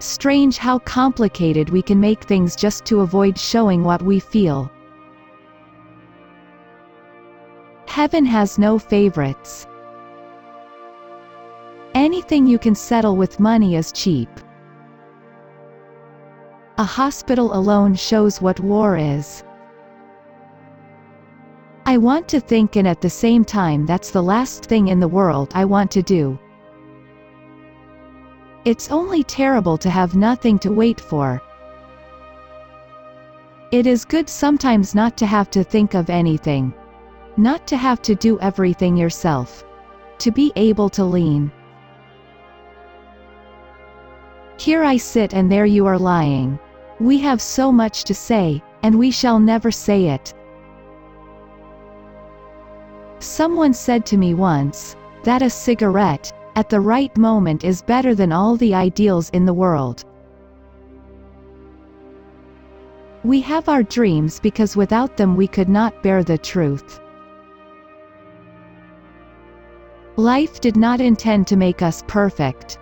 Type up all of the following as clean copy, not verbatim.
Strange how complicated we can make things just to avoid showing what we feel. Heaven has no favorites. Anything you can settle with money is cheap. A hospital alone shows what war is. I want to think, and at the same time that's the last thing in the world I want to do. It's only terrible to have nothing to wait for. It is good sometimes not to have to think of anything. Not to have to do everything yourself. To be able to lean. Here I sit and there you are lying. We have so much to say, and we shall never say it. Someone said to me once, that a cigarette, at the right moment, is better than all the ideals in the world. We have our dreams because without them we could not bear the truth. Life did not intend to make us perfect.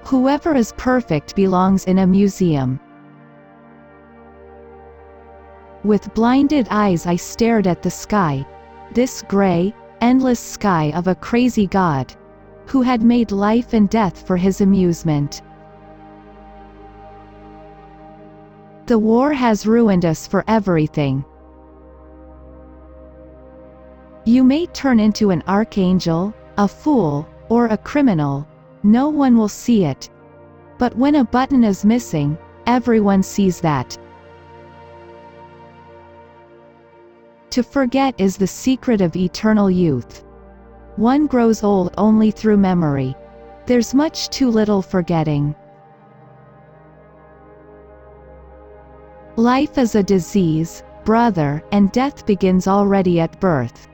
Whoever is perfect belongs in a museum. With blinded eyes I stared at the sky, this gray, endless sky of a crazy God, who had made life and death for his amusement. The war has ruined us for everything. You may turn into an archangel, a fool, or a criminal. No one will see it. But when a button is missing, everyone sees that. To forget is the secret of eternal youth. One grows old only through memory. There's much too little forgetting. Life is a disease, brother, and death begins already at birth.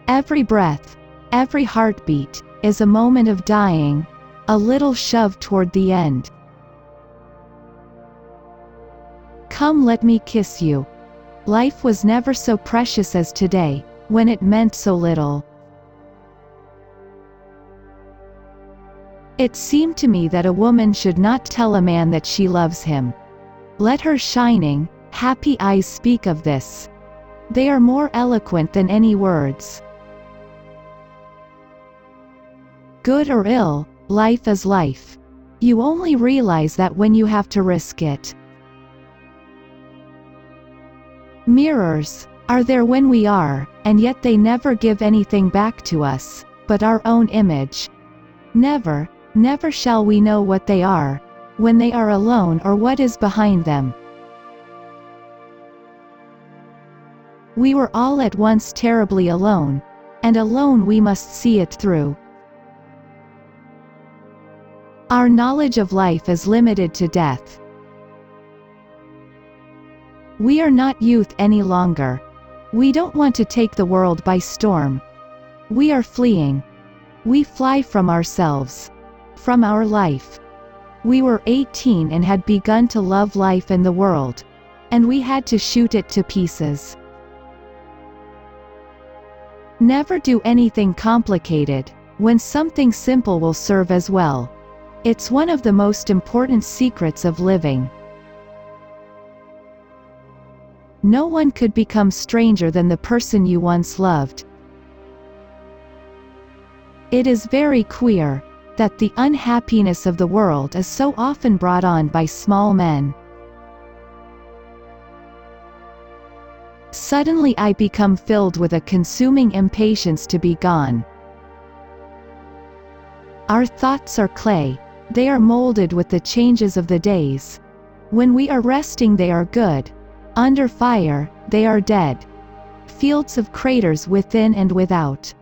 Every breath, every heartbeat, is a moment of dying, a little shove toward the end. Come, let me kiss you. Life was never so precious as today, when it meant so little. It seemed to me that a woman should not tell a man that she loves him. Let her shining, happy eyes speak of this. They are more eloquent than any words. Good or ill, life is life. You only realize that when you have to risk it. Mirrors are there when we are, and yet they never give anything back to us, but our own image. Never, never shall we know what they are, when they are alone, or what is behind them. We were all at once terribly alone, and alone we must see it through. Our knowledge of life is limited to death. We are not youth any longer. We don't want to take the world by storm. We are fleeing. We fly from ourselves. From our life. We were 18 and had begun to love life and the world. And we had to shoot it to pieces. Never do anything complicated, when something simple will serve as well. It's one of the most important secrets of living. No one could become stranger than the person you once loved. It is very queer that the unhappiness of the world is so often brought on by small men. Suddenly I become filled with a consuming impatience to be gone. Our thoughts are clay. They are molded with the changes of the days. When we are resting they are good. Under fire, they are dead. Fields of craters within and without.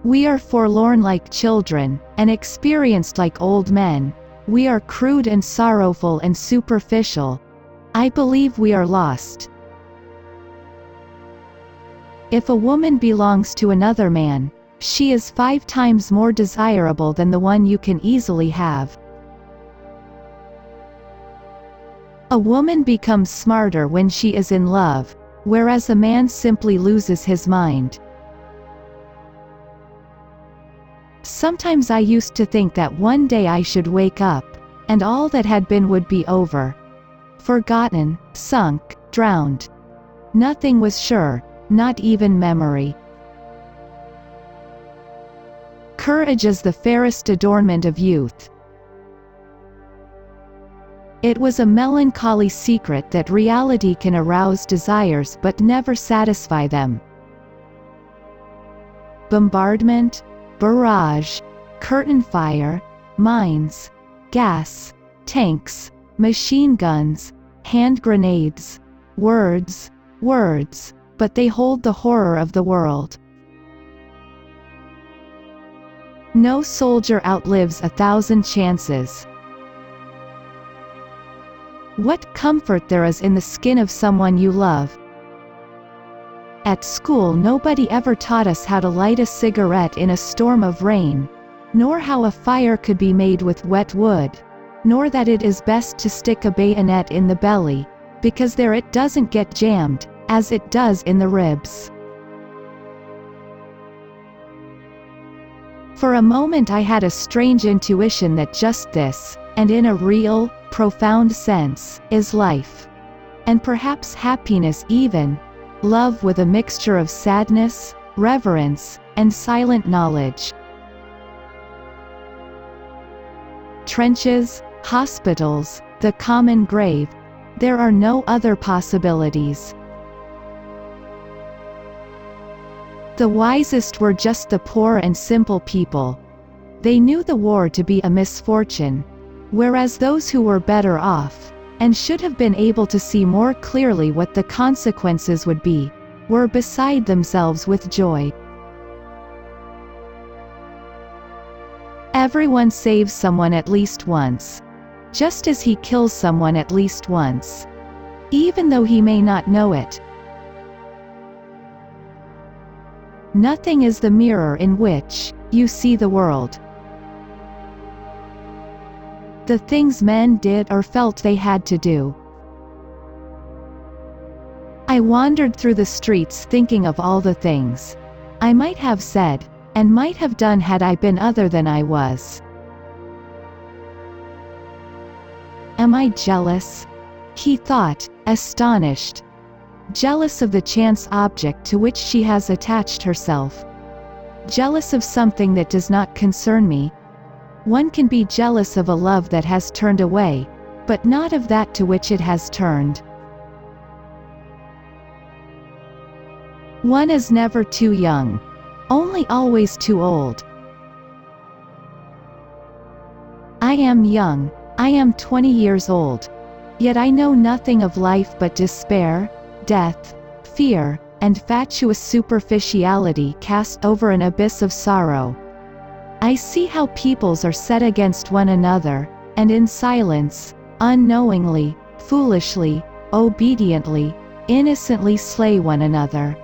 We are forlorn like children, and experienced like old men. We are crude and sorrowful and superficial. I believe we are lost. If a woman belongs to another man, she is 5 times more desirable than the one you can easily have. A woman becomes smarter when she is in love, whereas a man simply loses his mind. Sometimes I used to think that one day I should wake up, and all that had been would be over. Forgotten, sunk, drowned. Nothing was sure, not even memory. Courage is the fairest adornment of youth. It was a melancholy secret that reality can arouse desires but never satisfy them. Bombardment, barrage, curtain fire, mines, gas, tanks, machine guns, hand grenades, words, but they hold the horror of the world. No soldier outlives 1,000 chances. What comfort there is in the skin of someone you love. At school nobody ever taught us how to light a cigarette in a storm of rain, nor how a fire could be made with wet wood, nor that it is best to stick a bayonet in the belly, because there it doesn't get jammed, as it does in the ribs. For a moment I had a strange intuition that just this, and in a real, profound sense, is life. And perhaps happiness even, love with a mixture of sadness, reverence, and silent knowledge. Trenches, hospitals, the common grave, there are no other possibilities. The wisest were just the poor and simple people. They knew the war to be a misfortune, whereas those who were better off, and should have been able to see more clearly what the consequences would be, were beside themselves with joy. Everyone saves someone at least once, just as he kills someone at least once, even though he may not know it. Nothing is the mirror in which you see the world. The things men did or felt they had to do. I wandered through the streets thinking of all the things I might have said, and might have done had I been other than I was. Am I jealous? He thought, astonished. Jealous of the chance object to which she has attached herself. Jealous of something that does not concern me. One can be jealous of a love that has turned away, but not of that to which it has turned. One is never too young, only always too old. I am young, I am 20 years old. Yet I know nothing of life but despair, death, fear, and fatuous superficiality cast over an abyss of sorrow. I see how peoples are set against one another, and in silence, unknowingly, foolishly, obediently, innocently slay one another.